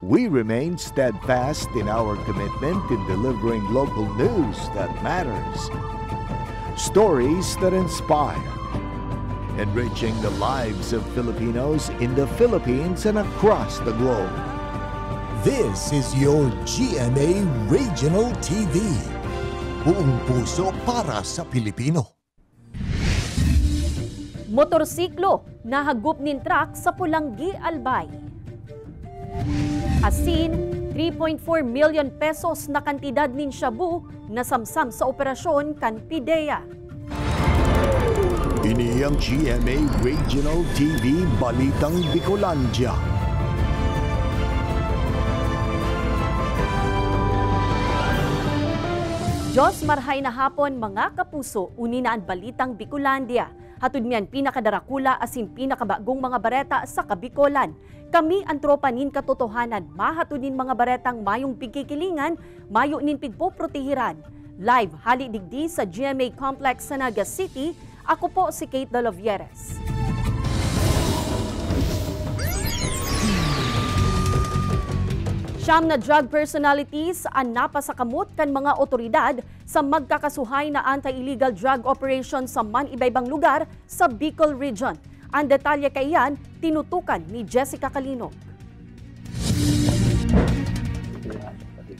We remain steadfast in our commitment in delivering local news that matters. Stories that inspire. Enriching the lives of Filipinos in the Philippines and across the globe. This is your GMA Regional TV. Buong puso para sa Pilipino. Motorsiklo nahagop nin truck sa Pulanggi, Albay. Asin, 3.4 million pesos na kantidad nin shabu na samsam sa operasyon kan PIDEA. Ini ang GMA Regional TV Balitang Bicolandia. Diyos marhay na hapon mga kapuso, uni na ang Balitang Bicolandia. Hatud miyan pinakadarakula asin pinakabagong mga bareta sa Kabikolan. Kami ang tropa nin katotohanan, mahatunin mga baretang mayong pigkikilingan, mayo nin pigpoprotehiran. Live hali digdi sa GMA Complex sa Naga City, ako po si Kate Dalovieres. Siyam na drug personalities ang napasakamot kan mga otoridad sa magkakasuhay na anti-illegal drug operation sa man-ibaybang lugar sa Bicol Region. Ang detalye kaiyan, tinutukan ni Jessica Calinog.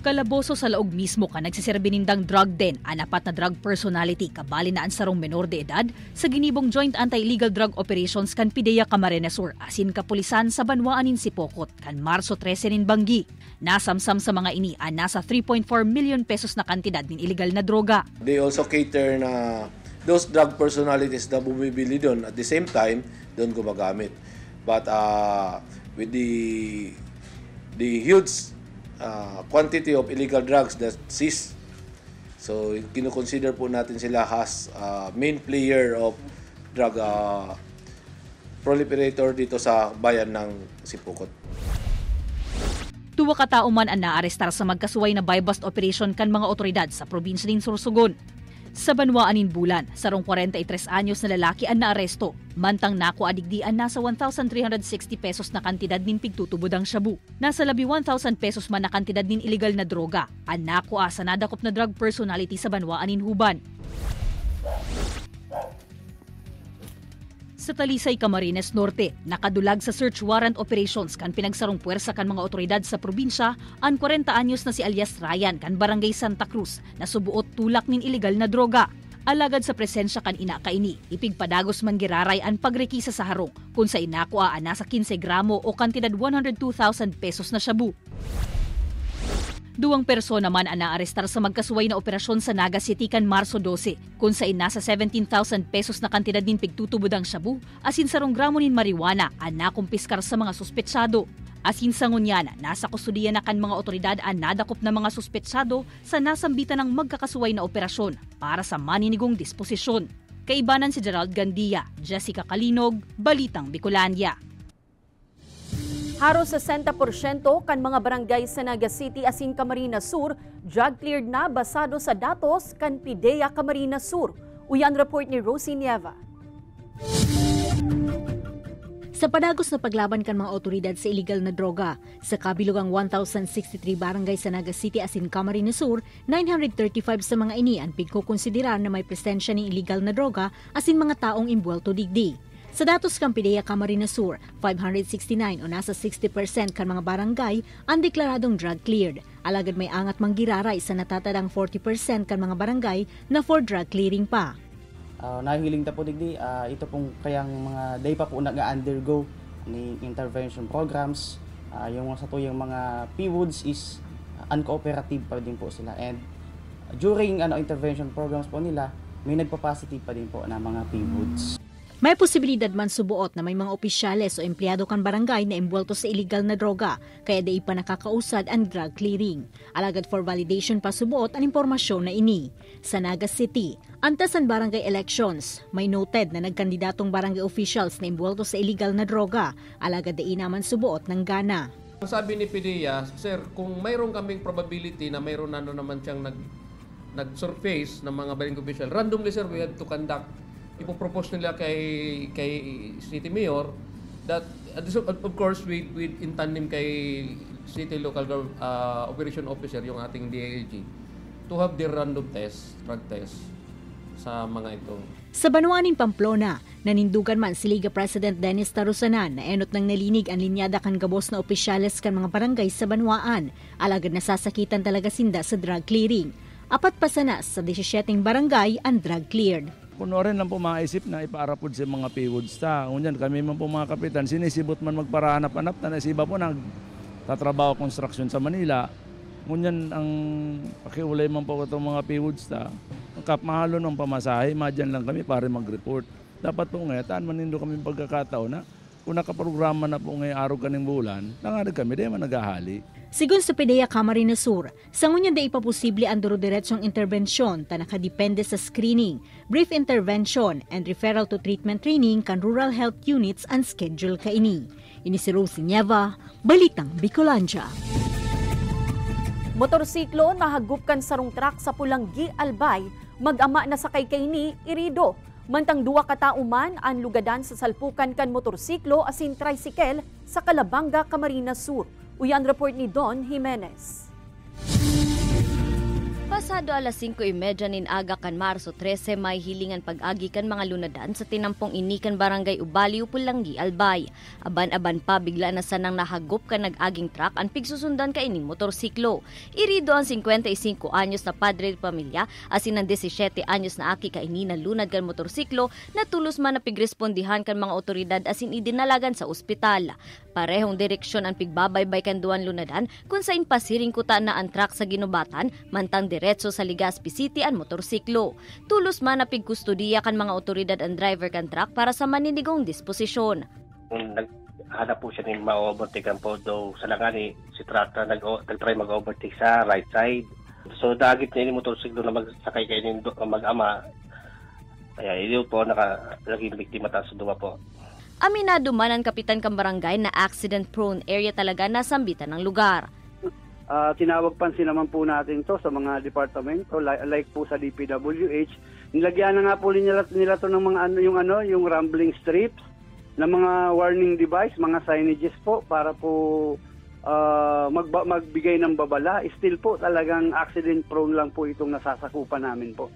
Kalaboso sa laog mismo ka nagsiserbinindang drug den ang apat na drug personality kabali na ang sarong menor de edad sa ginibong Joint Anti-Illegal Drug Operations kan PIDEA Camarines Sur asin kapulisan sa Banwaanin Sipokot kan Marso 13 nin Banggi. Nasamsam sa mga ini ang nasa 3.4 million pesos na kantidad ng illegal na droga. They also cater na those drug personalities na bumibili doon at the same time doon gumagamit. But with the huge quantity of illegal drugs that seized, so kino-consider po natin sila as main player of drug proliferator dito sa bayan ng Sipokot. Tuwa ka tao man ang naarestar sa magkasuway na buy-bust operation kan mga otoridad sa probinsya ng Sorsogon. Sa Banwaanin Bulan, sarong 43 anyos na lalaki ang naaresto. Mantang nako adigdian nasa 1,360 pesos na kantidad nin pigtutubod ang shabu. Nasa 1,000 pesos man na kantidad nin illegal na droga. Ang nako sa nadakop na drug personality sa Banwaanin Huban. Sa Talisay, Camarines Norte, nakadulag sa search warrant operations kan pinagsarong puwersa kan mga otoridad sa probinsya ang 40 anyos na si alias Ryan kan Barangay Santa Cruz na subuot tulak nin illegal na droga. Alagad sa presensya kan ina kaini, ipigpadagos man giraray ang pagrekisa sa harong kung sa inakua nasa 15 gramo o kantidad 102,000 pesos na shabu. Duwang persona man ang naarestar sa magkasuway na operasyon sa Naga City kan Marso 12, kung sa nasa 17,000 pesos na kantidad nin pigtutubod ang shabu, asin sarong gramo nin marijuana ang nakumpiskar sa mga suspetsado. Asin sa ngunyana, nasa kustudiya na kan mga otoridad ang nadakop na mga suspetsado sa nasambitan ng magkakasuway na operasyon para sa maninigong disposisyon. Kaibanan si Gerald Gandia, Jessica Calinog, Balitang Bicolandia. Haros 60% kan mga barangay sa Naga City asin Camarines Sur, drug cleared na basado sa datos kan PIDEA Camarines Sur. Uyan report ni Rosie Nieva. Sa padagos na paglaban kan mga otoridad sa illegal na droga, sa kabilugang 1,063 barangay sa Naga City asin Camarines Sur, 935 sa mga ini ang pigkukonsiderar na may presensya ng illegal na droga asin mga taong imbwelto digdi. Sa datos kang PIDEA Camarines Sur, 569 o nasa 60% kan mga barangay ang deklaradong drug cleared. Alagad may angat manggiraray sa natatadang 40% kan mga barangay na for drug clearing pa. Nahihiling ta po digdi, ito pong kayang mga day pa po nag-undergo ni intervention programs. Yung sa tuyong mga PWOODs is uncooperative pa din po sila. And during intervention programs po nila, may nagpa-positive pa din po na mga PWOODs. May posibilidad man subuot na may mga opisyales o empleyado kan barangay na imbwelto sa illegal na droga, kaya di pa nakakausad ang drug clearing. Alagad for validation pa subuot ang impormasyon na ini. Sa Naga City, antas ang barangay elections, may noted na nagkandidatong barangay officials na imbwelto sa illegal na droga, alagad di naman subuot ng gana. Ang sabi ni PIDEA, sir, kung mayroon kaming probability na mayroon na naman siyang nag-surface ng mga barangay official, randomly sir, we have to conduct. Ipopropose nila kay City Mayor that of course with in tandem kay City Local Operation Officer, yung ating DAAG, to have their random test, drug test, sa mga ito. Sa Banuanin, Pamplona, nanindugan man si Liga President Dennis Tarusanan na enot ng nalinig ang linyada kan gabos na opisyales kan mga barangay sa Banuaan, alagad nasasakitan talaga sinda sa drug clearing. Apat pa sana sa 17 barangay ang drug cleared. Puno rin lang po maisip na ipaarapod sa mga PWODs ta. Ngunyan kami man po mga kapitan, sinisibot man magparahanap-hanap na nasiba po nagtatrabaho construction sa Manila. Ngunyan ang pakiulay man po itong mga PWODs ta. Mahalo ng pamasahe, madyan lang kami para mag-report. Dapat po ngayon, manindo kami pagkakataon na kung nakaprograma na po ngayon araw kaning bulan, nangarag kami, di man naghahali. Sigun sa PDEA Camarines Sur, sa ngunyan da ipaposible ang duro-diretsong intervensyon ta nakadepende sa screening, brief intervention, and referral to treatment training kan rural health units and schedule kaini. Ini si Rosie Nieva, Balitang Bicolandia. Motorsiklo nahagupkan sarong truck sa Pulanggi, Albay, mag-ama na sakay kaini irido. Mantang duwa ka tauman ang lugadan sa salpukan kan motorsiklo asin tricycle sa Calabanga, Camarines Sur. Uyan report ni Don Jimenez. Pasado alas 5:30 nin aga kan Marso 13 may hilingan pag-agi kan mga lunadan sa tinampong inikan barangay Ubaliw, Pulanggi, Albay. Aban-aban pa bigla na sanang nahagop kan nag-aging truck ang pigsusundan ka ining motorsiklo. Irido ang 55 anyos na padre de pamilya asin ang 17 anyos na aki kaini na lunad kan motorsiklo na tulos man na pigrespondihan kan mga otoridad asin idinalagan sa ospital. Parehong direksyon ang pigbabaybay kan duwan lunadan kung sain pasiring kuta na ang truck sa ginubatan mantang diretso sa Legazpi City ang motorsiklo. Tulos man na pigkustudiya kan mga otoridad ang driver kan truck para sa manindigong disposisyon. Naghanap po siya ng ma-overtakean po daw sa langani si truck na nag-try mag-overtake sa right side. So dagit niya yung motorsiklo na magsakay kayo ng mag-ama. Kaya yun po naging biktima ta sa duwa po. Aminado man ang kapitan ng barangay na accident-prone area talaga na sambitan ng lugar. Tinawag pansin naman po natin to sa mga departamento like po sa DPWH. Nilagyan na nga po nila to ng mga yung rambling strips, ng mga warning device, mga signages po para po magbigay ng babala. Still po talagang accident-prone lang po itong nasasakupan namin po.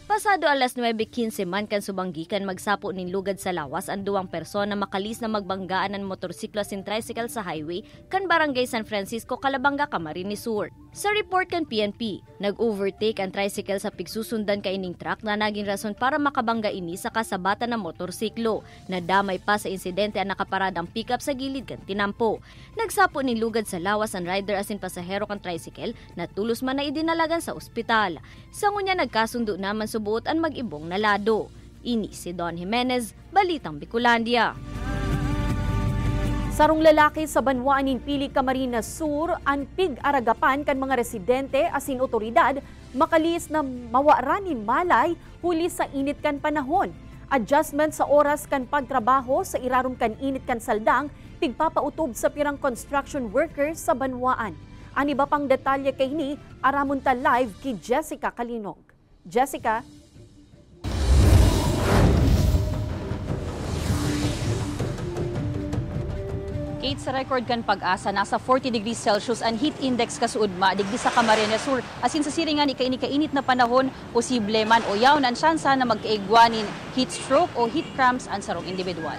Pasado alas 9:15 man kan subanggikan magsapo nin lugad sa lawas ang duwang persona makalis na magbanggaan ng motorsiklo sin tricycle sa highway kan barangay San Francisco, Calabanga, Camarines Sur. Sa report kan PNP, nag-overtake ang tricycle sa pigsusundan ka ining truck na naging rason para makabangga ini sa kasabatan ng motorsiklo. Nadamay pa sa insidente ang nakaparadang pickup sa gilid kan tinampo. Nagsapo nin lugad sa lawas ang rider asin pasahero kan tricycle na tulos man na idinalagan sa ospital. Sa ngunya nagkasundo naman subuot ang mag-ibong na lado. Ini si Don Jimenez, Balitang Bicolandia. Sarong lalaki sa Banuanin, Pili, Camarines Sur, ang pig-aragapan kan mga residente asin otoridad makalis na mawaranin malay huli sa init kan panahon. Adjustment sa oras kan pagtrabaho sa irarum kan init kan saldang pigpapautob sa pirang construction workers sa Banuaan. Ang iba pang detalye kay ni aramon ta live kay Jessica Kalinog. Jessica. Kate, sa record kan pag-asa, nasa 40 degrees Celsius ang heat index kasuudma, digdi sa Camarines Sur. Asin sa siringan, kainit na panahon, posible man o yaw na ang syansa na magkaigwanin heat stroke o heat cramps ang sarong individual.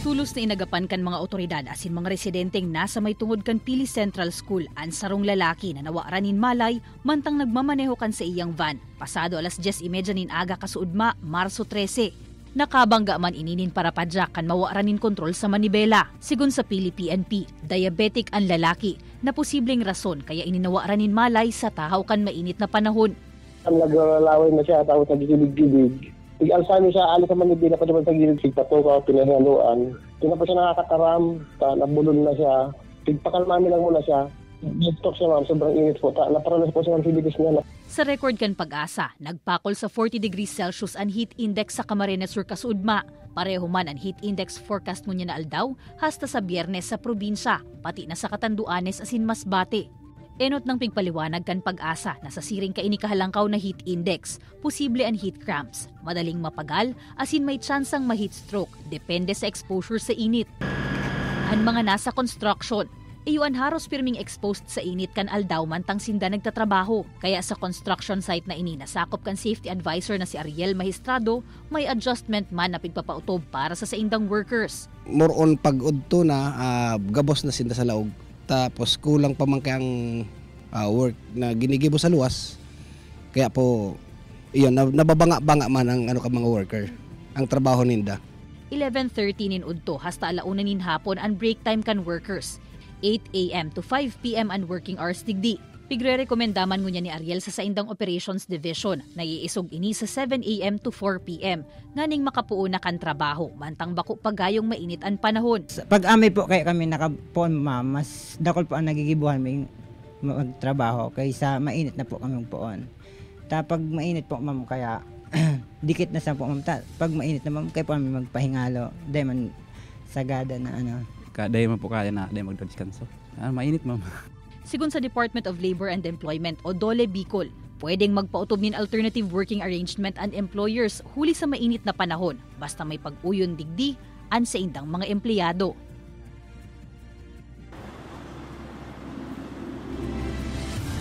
Tulos na inagapan kan mga otoridad asin mga residenteng nasa may tungod kan Pili Central School ang sarong lalaki na nawaranin malay mantang nagmamaneho kan sa iyang van. Pasado alas 10:30 nin aga kasuudma, Marso 13. Nakabangga man ininin para padyak kan mawaranin kontrol sa manibela. Sigun sa Pili PNP, diabetic ang lalaki na posibleng rason kaya ininawaranin malay sa tahaw kan mainit na panahon. Ang naglalaway na siya tapos nagigilid-gilid. Pag-alsa niya siya, alis sa manibela pa naman sa gilid, sigpatukaw, pinahaluan. Kaya pa siya nakakataram, nabulol na siya. Pagpakalmami lang muna siya. Dito siya ma'am, sobrang init po. Naparanas po siya ng silibis niya. Sa record kan pag-asa, nagpakol sa 40 degrees Celsius ang heat index sa Camarines Sur kasuudma. Pareho man ang heat index forecast mo niya na aldaw hasta sa Biyernes sa probinsya, pati na sa Catanduanes asin Masbate. Enot ng pigpaliwanag kan Pag-asa na sa siring kainikahalangkaw na heat index, posible ang heat cramps, madaling mapagal, asin may tsansang ma-heat stroke, depende sa exposure sa init. Ang mga nasa construction, iyuan haros pirming exposed sa init kan aldaw mantang sinda nagtatrabaho. Kaya sa construction site na ini nasakop kan safety advisor na si Ariel Magistrado, may adjustment man na pigpapautob para sa saindang workers. More on pag-udto na, gabos na sinda sa laog. Tapos kulang pa man kayang work na ginigibo sa luwas. Kaya po, iyon, nababanga-banga man ang mga worker, ang trabaho ninda. 11:30 nin udto hasta 1:00 nin hapon ang break time kan workers. 8 a.m. to 5 p.m. ang working hours digdi. Pigre-rekomendaman ngunya ni Ariel sa saindang operations division na iisog ini sa 7 a.m. to 4 p.m. nganing makapuo na kan trabaho mantang bako pagayong mainit ang panahon. Pag amay po kaya kami nakapuon ma'am, mas dakol po ang nagigibuhan may magtrabaho kaysa mainit na po kami magpuon. Pag mainit po ma'am kaya dikit na sa po ma'am. Pag mainit na ma'am kaya po kami magpahingalo. Dahil man sagada na ano. Dahil man po kaya na dahil magdodiskanso. Mainit ma'am. Sigun sa Department of Labor and Employment o DOLE Bicol, pwedeng magpautob nin alternative working arrangement ang employers huli sa mainit na panahon basta may pag-uyon digdi an sa indang mga empleyado.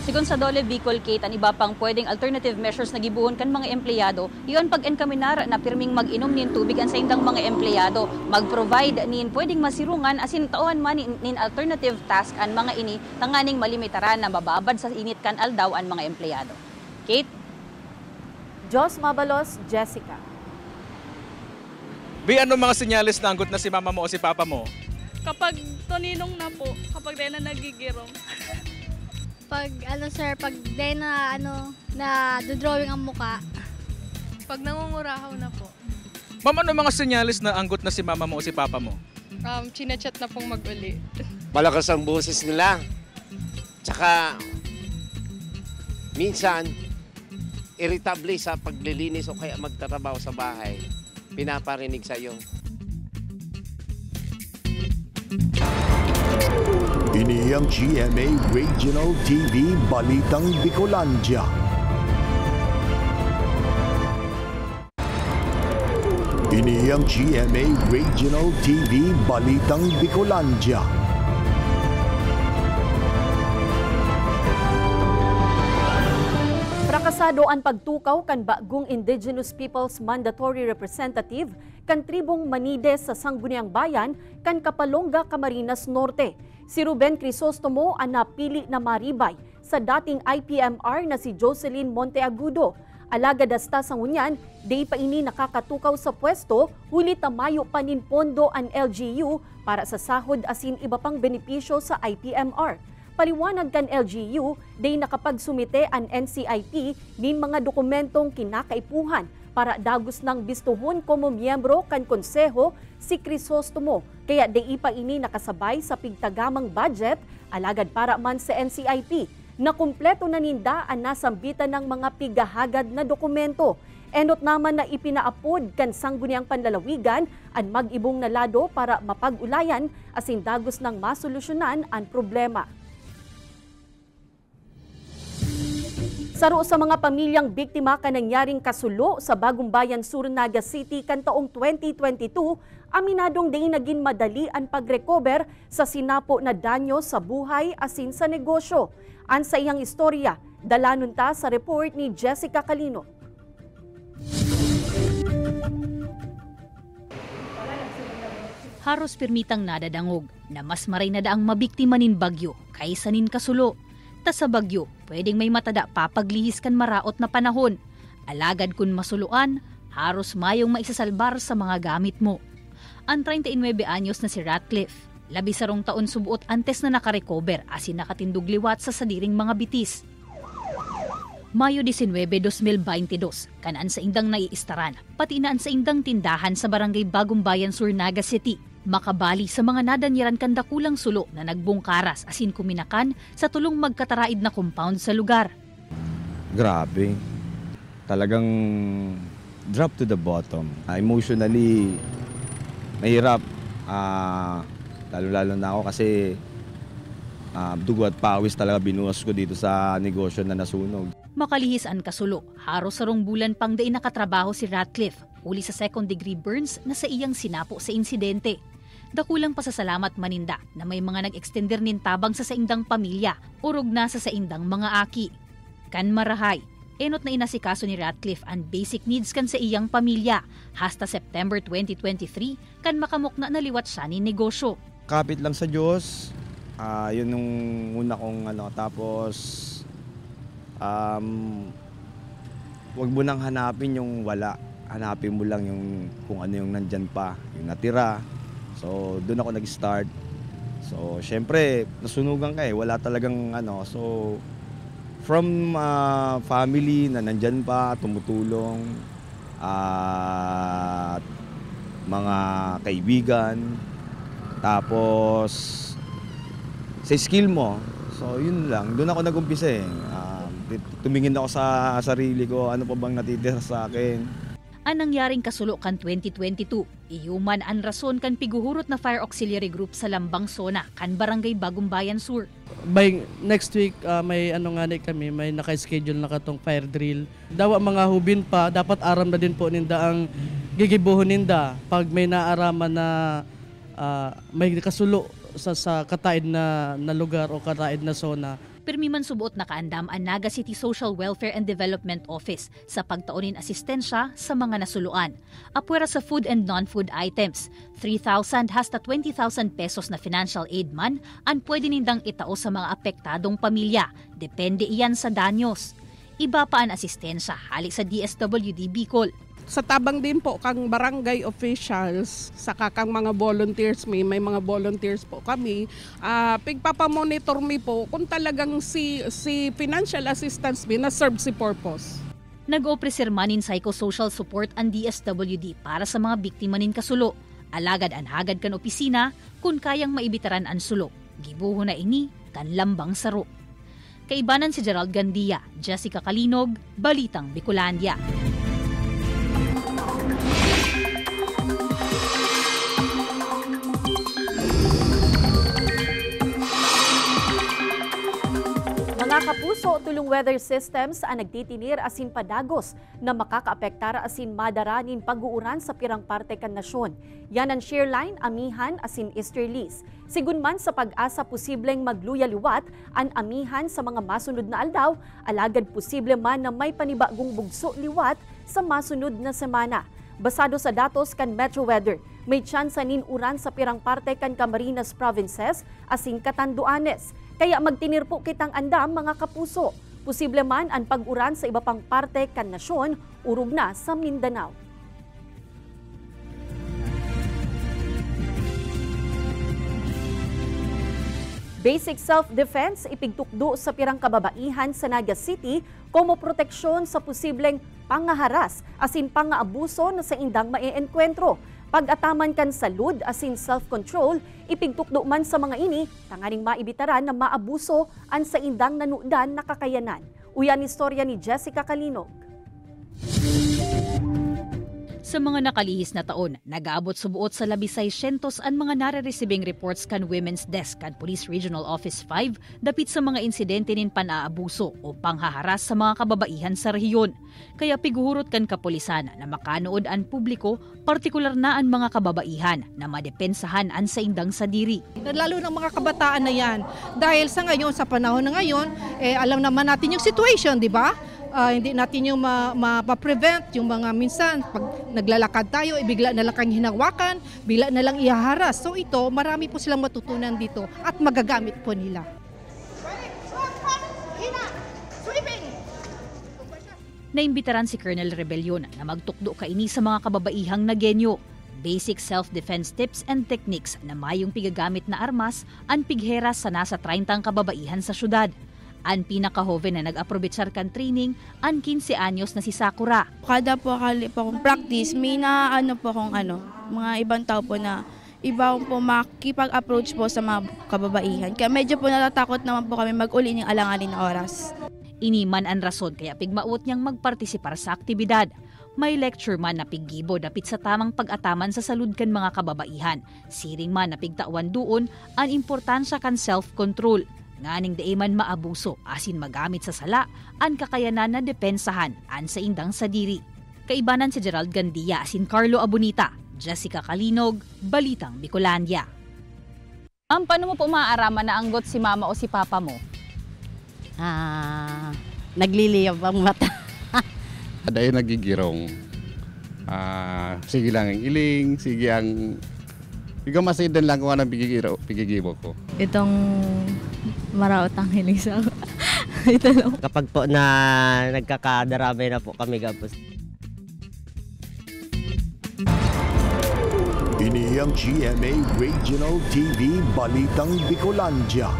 Sigun sa DOLE Bicol, Kate, ang iba pang pwedeng alternative measures na gibuhon kan mga empleyado, iyon pag-enkaminar na pirming mag-inom nin tubig ang sa indang mga empleyado, mag-provide nin pwedeng masirungan asin taon man nin alternative task ang mga ini tanganing malimitaran na mababad sa init kan aldaw ang mga empleyado. Kate? Jos Mabalos, Jessica. Ano mga senyalis na anggot na si mama mo o si papa mo? Kapag toninong na po, kapag di na nagigirong. Pag pag di na na dodrawing ang muka. Pag nangungurahaw na po. Ma'am, ano mga senyalis na anggot na si mama mo o si papa mo? Chinachat na pong mag-uli. Malakas ang boses nila. Tsaka minsan irritable sa paglilinis o kaya magtatrabaho sa bahay. Pinaparinig sa iyo. Ini ang GMA Regional TV Balitang Bicolandia. Ini ang GMA Regional TV Balitang Bicolandia. Prakasado ang pagtukaw kan bagong Indigenous Peoples Mandatory Representative kan tribong Manides sa Sangguniang Bayan kan Kapalonga, Camarines Norte. Si Ruben Crisostomo ang napili na maribay sa dating IPMR na si Jocelyn Monteagudo. Alagad hasta sa ngunyan, di pa ini nakakatukaw sa pwesto, huli tamayo panin pondo ang LGU para sa sahod asin iba pang benepisyo sa IPMR. Paliwanag kan LGU, di nakapagsumite ang NCIP nin mga dokumentong kinakaipuhan para dagos ng bistuhon como miyembro kan konseho si Crisostomo. Kaya di pa ini nakasabay sa pigtagamang budget, alagad para man sa NCIP na kumpleto na ninda ang nasambitan ng mga pigahagad na dokumento. Enot naman na ipinaapod kan Sangguniang Panlalawigan ang mag-ibong na lado para mapag-ulayan asin dagos ng masolusyonan ang problema. Saro sa mga pamilyang biktima kan nangyaring kasulo sa Bagong Bayan Sur, Naga City kan taong 2022, aminadong di naging madali ang pag-recover sa sinapo na danyo sa buhay asin sa negosyo. An sa iyang istorya, dalanon ta sa report ni Jessica Calino. Haros pirmitang nadadangog na mas maray na daang mabiktima nin bagyo kaysa nin kasulo. Ta sa bagyo, pwedeng may matada papaglihis kan maraot na panahon. Alagad kun masuluan, haros mayong maisasalbar sa mga gamit mo. Ang 39 anyos na si Ratcliffe, 11 taon subuot antes na nakarecover asin nakatindog liwat sa sadiring mga bitis. Mayo 19, 2022, kanaan sa indang naiistaran, pati naan sa indang tindahan sa Barangay Bagong Bayan Sur, Naga City. Makabali sa mga nadanyiran kanda kulang sulo na nagbungkaras asin kuminakan sa tulong magkataraid na compound sa lugar. Grabe. Talagang drop to the bottom. Emotionally, mahirap. Lalo-lalo na ako kasi dugo at pawis talaga binuhos ko dito sa negosyo na nasunog. Makalihis ang kasulo, haros sarong bulan pang dain nakatrabaho si Ratcliffe, uli sa second-degree burns na sa iyang sinapo sa insidente. Dakulang pasasalamat maninda na may mga nag-extender nin tabang sa saindang pamilya, urog na sa saindang mga aki. Kan marahay, enot na inasikaso ni Ratcliffe ang basic needs kan sa iyang pamilya, hasta September 2023 kan makamok na naliwat siya ni negosyo. Kapit lang sa Diyos, yun yung una kong tapos wag mo nang hanapin yung wala, hanapin mo lang yung kung ano yung nandyan pa, yung natira. So doon ako nag-start. So syempre nasunugan ka wala talagang so from family na nandyan pa, tumutulong, at mga kaibigan, tapos sa skill mo. So yun lang, doon ako nag-umpisa tumingin ako sa sarili ko, ano pa bang natitira sa akin. Ang nangyaring kasulo kan 2022, iyuman ang rason kan piguhurot na fire auxiliary group sa Lambang Sona kan Barangay Bagong Bayan Sur. By next week may kami, may naka-schedule na katong fire drill. Dawa mga hubin pa, dapat aram na din po ninda ang gigibuhon ninda pag may naaraman na may kasulo sa kataid na lugar o kataid na zona. Pirmi man subuot na kaandam ang Naga City Social Welfare and Development Office sa pagtaunin asistensya sa mga nasuluan. Apwera sa food and non-food items, 3,000 hasta 20,000 pesos na financial aid man ang pwede nindang itao sa mga apektadong pamilya. Depende iyan sa danyos. Iba pa ang asistensya halik sa DSWD Bicol. Sa tabang din po kang barangay officials, saka kang mga volunteers, may mga volunteers po kami, pigpapamonitor mi po kung talagang si financial assistance mi na serve si purpose. Nag-opresir manin psychosocial support ang DSWD para sa mga biktima nin kasulo. Alagad an hagad kan opisina kung kayang maibitaran ang sulo. Gibuho na ini kan Lambang Saro. Kaibanan si Gerald Gandia, Jessica Kalinog, Balitang Bicolandia. Mga kapuso, tulong weather systems ang nagtitinir asin padagos na makakaapektar asin madaranin pag-uuran sa pirang parte kan nasyon. Yan ang Shearline, Amihan asin Easterlies. Sigun man sa pag-asa posibleng magluya-liwat ang amihan sa mga masunod na aldaw, alagad posible man na may panibagong bugso liwat sa masunod na semana. Basado sa datos kan Metro Weather, may tsansa nin uran sa pirang parte kan Camarines Provinces asin Catanduanes. Kaya magtinir po kitang andam mga kapuso. Posible man ang pag-uran sa iba pang parte kan nasyon, urog na sa Mindanao. Basic self-defense ipigtukdo sa pirang kababaihan sa Naga City como proteksyon sa posibleng pangaharas asin pangaabuso na sa indang mae-enkwentro. Pag-ataman kan salud asin self-control, ipigtukdo man sa mga ini, tanganing maibitaran na maabuso ang sa indang nanudan na kakayanan. Uyan istorya ni Jessica Kalinog. Sa mga nakalihis na taon, nag-aabot subuot sa 600 ang mga nare-receiving reports kan Women's Desk kan Police Regional Office 5 dapit sa mga insidente nin panaabuso o panghaharas sa mga kababaihan sa rehiyon. Kaya piguhurot kan kapulisan na makanood ang publiko, partikular na ang mga kababaihan na madepensahan ang sa indang sadiri. Lalo ng mga kabataan na yan. Dahil sa ngayon, sa panahon na ngayon, alam naman natin yung situation, di ba? Hindi natin yung ma-prevent yung mga minsan pag naglalakad tayo, bigla na lang kang hinawakan, bigla na lang ihaharas. So ito, marami po silang matutunan dito at magagamit po nila. Naimbitaran si Colonel Rebellion na magtukdo kaini sa mga kababaihang nagenyo. Basic self-defense tips and techniques na mayong pigagamit na armas ang pigheras sa nasa 30 kababaihan sa syudad. Ang pinaka-hoven na nag-aprobetsar kan training, ang 15 anyos na si Sakura. Kada po akong practice, may na mga ibang tao po na iba po makipag-approach po sa mga kababaihan. Kaya medyo po natatakot naman po kami mag-uli ng alanganin na oras. Iniman ang rason kaya pigmaot niyang magpartisipar sa aktibidad. may lecture man na piggibo dapit sa tamang pag-ataman sa salud kan mga kababaihan. Siring man na pigtawan doon ang importansya kan self-control. Nganing dae man maabuso asin magamit sa sala ang kakayanan na depensahan an sa indang sadiri. Kaibanan si Gerald Gandia asin Carlo Abunita, Jessica Kalinog, Balitang Bicolandia. Paano mo po maaaraman na anggot si mama o si papa mo? Nagliliyab ang mata. Aday nagigirong. Sige lang ang iling, sige ang... Ikaw masidan lang kung anong pigigibo ko. Itong maraot ang hiling sa ito lang. Kapag po na nagkakadarabay na po kami gapos. Ini ang GMA Regional TV Balitang Bicolandia.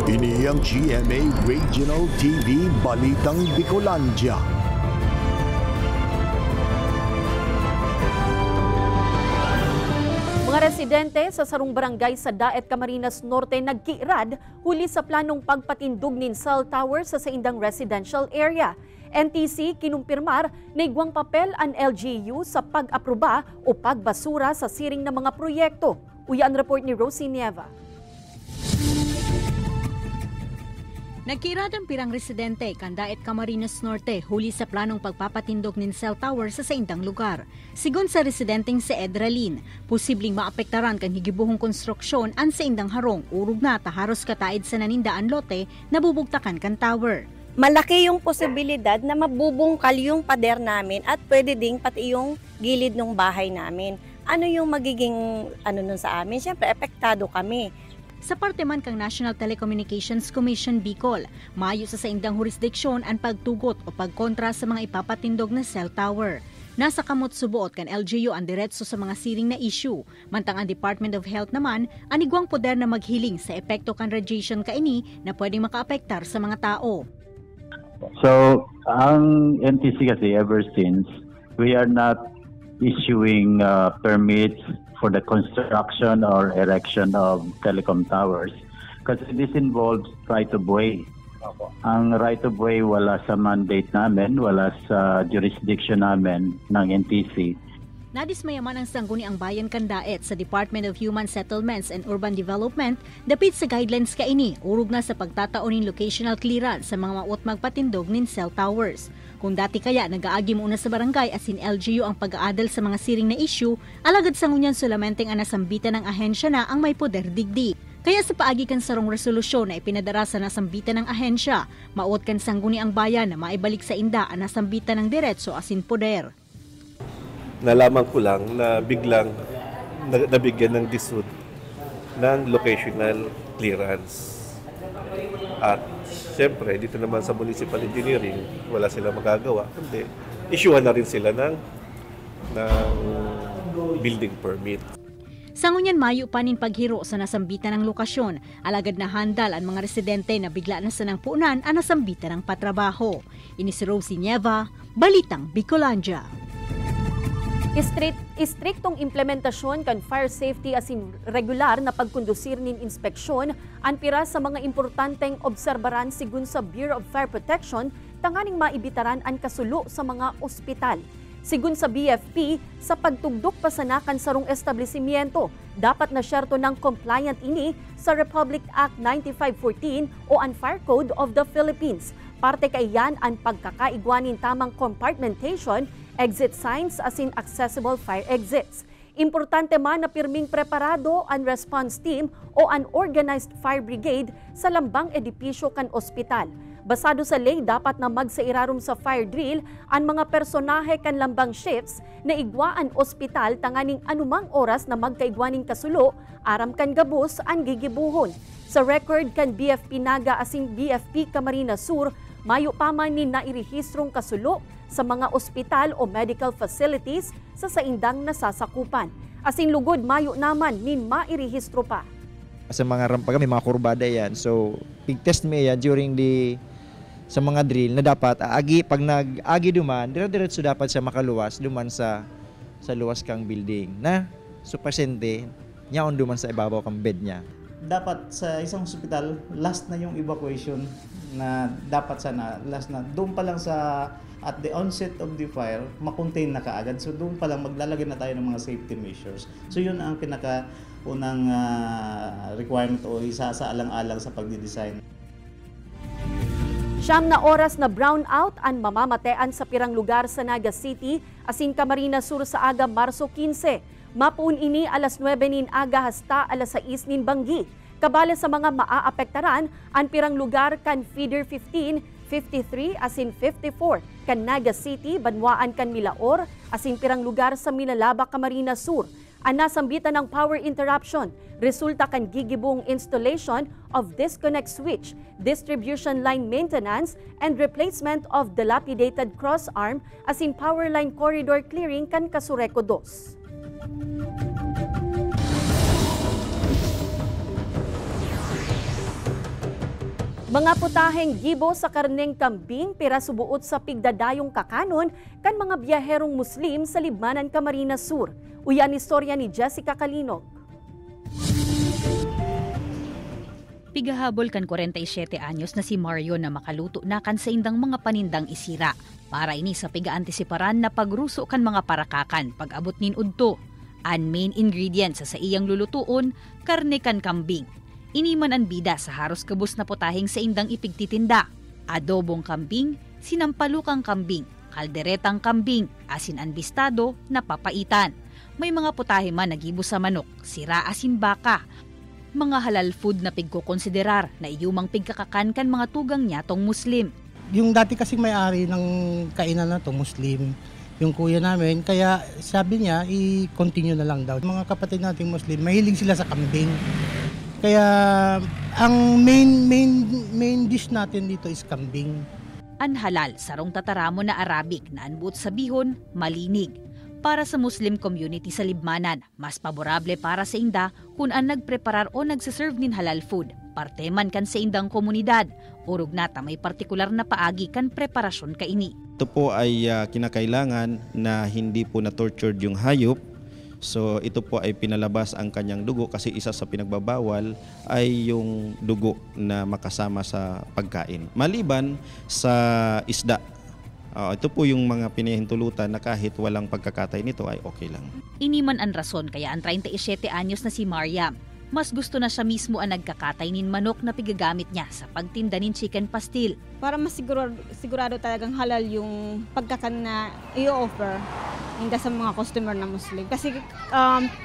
Ini ang GMA Regional TV Balitang Bicolandia. Mga residente sa sarong barangay sa Daet, Camarines Norte nagkiirad huli sa planong pagpatindog nin cell tower sa saindang residential area. NTC kinumpirmar na igwang papel ang LGU sa pag-aproba o pagbasura sa siring ng mga proyekto. Uyan report ni Rosie Nieva. Nagkiirad ang pirang residente kan Daet, Camarines Norte huli sa planong pagpapatindog nin cell tower sa saindang lugar. Sigon sa residenteng si Edralin, posibleng maapektaran kan higibuhong konstruksyon ang saindang harong urog na taharos kataid sa nanindaan lote na bubugtakan kan tower. Malaki yung posibilidad na mabubungkal yung pader namin at pwede ding pati yung gilid ng bahay namin. Ano yung magiging nun sa amin? Siyempre, epektado kami. Sa parte man kang National Telecommunications Commission Bicol, maayo sa saindang jurisdiksyon ang pagtugot o pagkontra sa mga ipapatindog na cell tower. Nasa kamot subuot kan LGU ang diretso sa mga siring na issue, mantang ang Department of Health naman ang igwang poder na maghiling sa epekto kan radiation kaini na pwedeng makaapektar sa mga tao. So, ang NTC kasi ever since, we are not issuing permits for the construction or erection of telecom towers because this involves right of way. Ang right of way wala sa mandate namin, wala sa jurisdiction namin ng NTC. Nadismayaman ang sangguni ang bayan kan Daet sa Department of Human Settlements and Urban Development dapit sa guidelines kaini urog na sa pagtataonin locational clearance sa mga maot magpatindog nin cell towers. Kung dati kaya nag-aagi muna sa barangay asin LGU ang pag-aadal sa mga siring na issue, alagad sa ngunyan sulamenteng anasambitan ng ahensya na ang may poder digdi. Kaya sa paagi kan sarong resolusyon na ipinadara sa nasambitan ng ahensya, maot kan sangguni ang bayan na maibalik sa inda ang nasambitan ng diretso asin poder. Nalaman ko lang na biglang nabigyan ng DSUD ng locational clearance. At siyempre, dito naman sa municipal engineering, wala silang magagawa. Kundi, issuehan na rin sila ng building permit. Sa ngunyan mayo panin paghiro sa nasambitan ng lokasyon, alagad na handal ang mga residente na bigla na sa nang puunan ang nasambitan ng patrabaho. Ini si Rosie Nieva, Balitang Bicolandia. Istriktong implementasyon kan fire safety asin regular na pagkondusir nin inspeksyon ang pira sa mga importanteng obserbaran sigun sa Bureau of Fire Protection tanganing maibitaran ang kasulo sa mga ospital. Sigun sa BFP, sa pagtugdok pasanakan sarong establishmento, dapat na syerto ng compliant ini sa Republic Act 9514 o ang Fire Code of the Philippines. Parte kay yan ang pagkakaigwanin tamang compartmentation, exit signs asin accessible fire exits. Importante man na pirming preparado ang response team o ang organized fire brigade sa lambang edipisyo kan ospital. Basado sa ley, dapat na magsairarom sa fire drill ang mga personahe kan lambang shifts na igwaan ospital tanganing anumang oras na magkaigwaning kasulo, aram kan gabos ang gigibuhon. Sa record kan BFP Naga asing BFP Camarines Sur, mayo pa man ni nairehistrong kasulo sa mga ospital o medical facilities sa saindang nasasakupan. Asin lugod mayo naman nin mairehistro pa. Sa mga rampa kami, mga kurbada yan. So, pig-test mo yan during sa mga drill na dapat pag nag-agi duman, dire-diretso dapat siya makaluwas duman sa luwas kang building na so pasyente niya on duman sa ibabaw kang bed niya. dapat sa isang hospital, last na yung evacuation na dapat sana, last na. Doon pa lang sa, at the onset of the fire, makontain na kaagad. So doon pa lang maglalagay na tayo ng mga safety measures. So yun ang pinaka-unang requirement o isa sa alang-alang sa pagdidesign. 9 na oras na brownout ang mamamatean sa pirang lugar sa Naga City, asin Camarines Sur sa aga Marso 15. Mapuun ini alas 9 nin aga hasta alas 6 nin banggi. Kabala sa mga maaapektaran, ang pirang lugar kan Feeder 15, 53 asin 54, kan Naga City, Banwaan kan Milaor, asin pirang lugar sa Minalaba, Camarines Sur. Ang nasambitan ng power interruption, resulta kan gigibong installation of disconnect switch, distribution line maintenance, and replacement of dilapidated crossarm asin power line corridor clearing kan Kasureco 2. Mga putaheng gibo sa karneng kambing pira subuot sa pigdadayong kakanon kan mga biyaherong Muslim sa Libmanan, Camarines Sur. Uyan istorya ni Jessica Kalinog. Pigahabol kan 47 anyos na si Mario na makaluto na kan sa indang mga panindang isira. Para ini sa piga-antisiparan na pagruso kan mga parakakan pag-abot nin udto. Ang main ingredients sa iyang lulutuon, karne kan kambing. Iniman ang bida sa haros kabus na putaheng sa indang ipigtitinda. Adobong kambing, sinampalukang kambing, kalderetang kambing, asin anbistado na papaitan. May mga putahe man nagibo sa manok, sira asin baka. Mga halal food na pigkukonsiderar na iyumang pigkakakan kan mga tugang nyatong Muslim. Yung dati kasing may-ari ng kainan na to, Muslim, yung kuya namin, kaya sabi niya, i-continue na lang daw. Mga kapatid nating Muslim, mahilig sila sa kambing. Kaya ang main dish natin dito is kambing. Ang halal, sarong tataramo na Arabic na anbut sa bihon, malinig. Para sa Muslim community sa Libmanan, mas paborable para sa inda kung ang nagpreparar o nagsaserve nin halal food. Parte man kan sa indang komunidad, urog nata may partikular na paagi kan preparasyon kaini. Ito po ay kinakailangan na hindi po na-tortured yung hayop. So ito po ay pinalabas ang kanyang dugo kasi isa sa pinagbabawal ay yung dugo na makasama sa pagkain. Maliban sa isda. Ito po yung mga pinahintulutan na kahit walang pagkakatay nito ay okay lang. Iniman ang rason kaya ang 37 anyos na si Mariam, mas gusto na siya mismo ang nagkakatay nin manok na pigagamit niya sa pagtinda nin chicken pastil. Para mas sigurado talagang halal yung pagkakan na i-offer hindi sa mga customer na Muslim. Kasi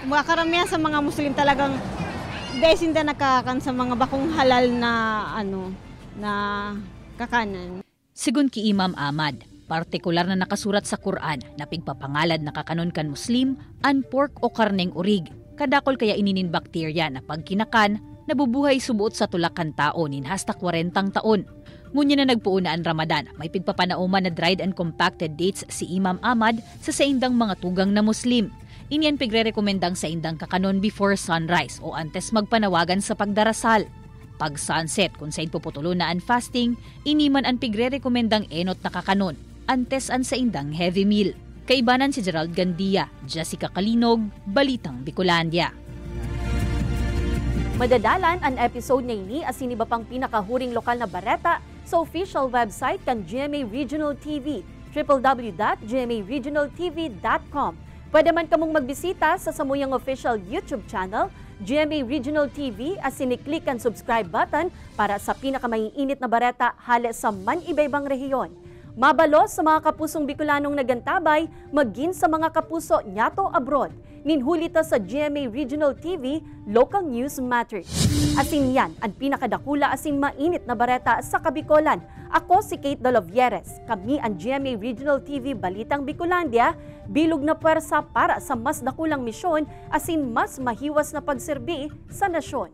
mga karamihan sa mga Muslim talagang dahil hindi nakakan sa mga bakong halal na na kakanan. Sigun ki Imam Ahmad, partikular na nakasurat sa Quran na pigpapangalad na kakanon kan Muslim an pork o karneng urig. Kadakol kaya ininin bakterya na pag kinakan, nabubuhay subuot sa tulakan taon nin hasta 40 taon. Ngunya na nagpuuna ang Ramadan, may pigpapanauman na dried and compacted dates si Imam Ahmad sa saindang mga tugang na Muslim. Iniyan pigre-rekomendang sa indang kakanon before sunrise o antes magpanawagan sa pagdarasal. Pag sunset, kung sain puputulo na ang fasting, iniman ang pigre-rekomendang enot na kakanon, antes ang sa indang heavy meal. Kaibanan si Gerald Gandia, Jessica Kalinog, Balitang Bicolandia. Madadalan ang episode na ini asin iba pang pinakahuring lokal na bareta sa official website kan GMA Regional TV, www.gmaregionaltv.com. Pwede man kamong magbisita sa samuyang official YouTube channel, GMA Regional TV, asin i-click ang subscribe button para sa pinakamaiinit na bareta hale sa man-ibaybang rehiyon. Mabalos sa mga kapusong Bicolanong nagantabay, maging sa mga kapuso nyato abroad. Ninhulita sa GMA Regional TV, Local News Matters. Asin yan ang pinakadakula asin mainit na bareta sa Kabikolan. Ako si Kate Dolovieres. Kami ang GMA Regional TV Balitang Bicolandia, bilog na puwersa para sa mas dakulang misyon asin mas mahiwas na pagserbi sa nasyon.